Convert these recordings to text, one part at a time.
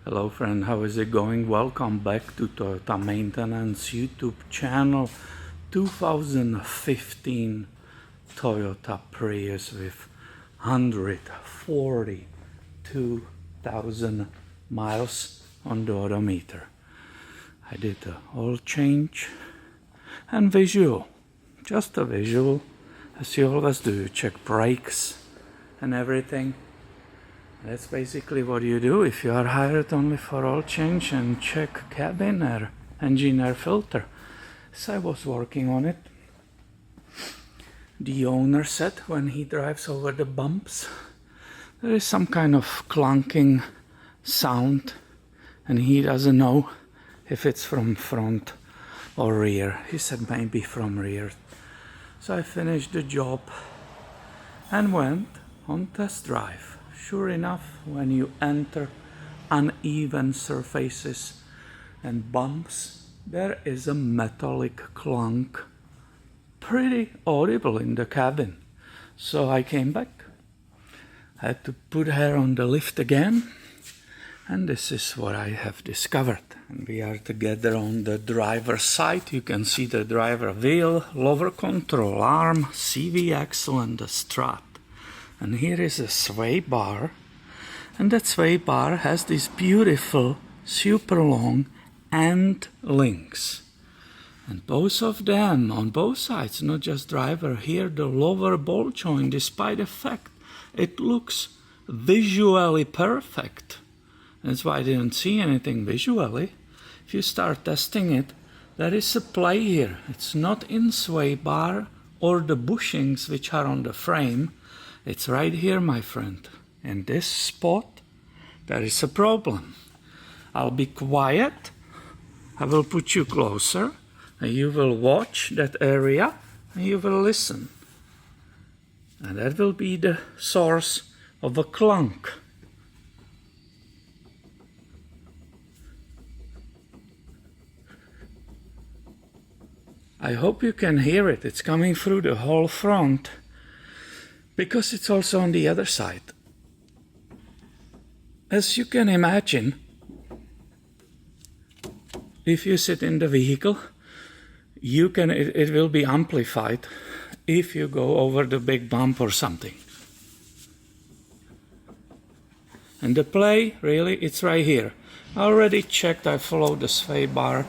Hello friend, how is it going? Welcome back to Toyota Maintenance YouTube channel. 2015 Toyota Prius with 142,000 miles on the odometer. I did the oil change and visual, just a visual, as you always do. Check brakes and everything. That's basically what you do if you are hired only for oil change and check cabin air, engine air filter. So I was working on it. The owner said when he drives over the bumps, there is some kind of clunking sound and he doesn't know if it's from front or rear. He said maybe from rear. So I finished the job and went on test drive. Sure enough, when you enter uneven surfaces and bumps, there is a metallic clunk, pretty audible in the cabin. So I came back. I had to put her on the lift again, and this is what I have discovered. And we are together on the driver's side. You can see the driver wheel, lower control arm, CV axle and the strut. And here is a sway bar, and that sway bar has these beautiful, super long end links. And both of them, on both sides, not just driver, here the lower ball joint, despite the fact it looks visually perfect. That's why I didn't see anything visually. If you start testing it, there is a play here. It's not in sway bar or the bushings which are on the frame. It's right here, my friend. In this spot, there is a problem. I'll be quiet. I will put you closer. And you will watch that area and you will listen. And that will be the source of a clunk. I hope you can hear it. It's coming through the whole front, because it's also on the other side. As you can imagine, if you sit in the vehicle, it will be amplified if you go over the big bump or something. And the play, really, it's right here. I already checked, I followed the sway bar,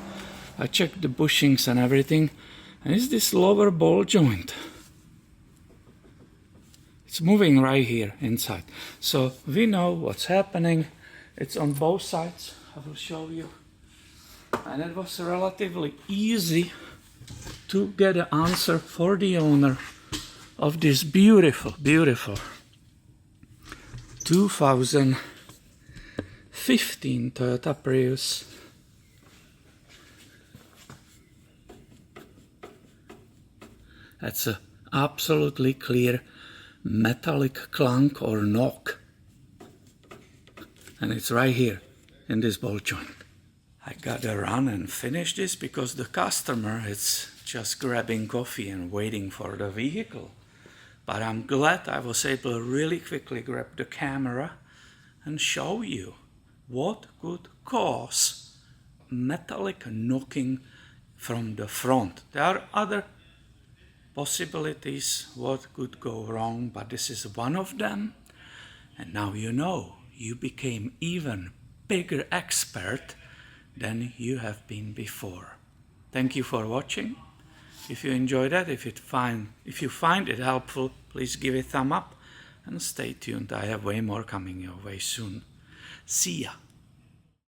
I checked the bushings and everything, and it's this lower ball joint. It's moving right here inside. So we know what's happening. It's on both sides. I will show you. And it was relatively easy to get an answer for the owner of this beautiful, beautiful 2015 Toyota Prius. That's a absolutely clear metallic clunk or knock, and it's right here in this ball joint. I gotta run and finish this because the customer is just grabbing coffee and waiting for the vehicle. But I'm glad I was able to really quickly grab the camera and show you what could cause metallic knocking from the front. There are other possibilities what could go wrong, but this is one of them. And now you know, you became even bigger expert than you have been before. Thank you for watching. If you enjoyed that, if you find it helpful, please give it a thumb up and stay tuned. I have way more coming your way soon. See ya.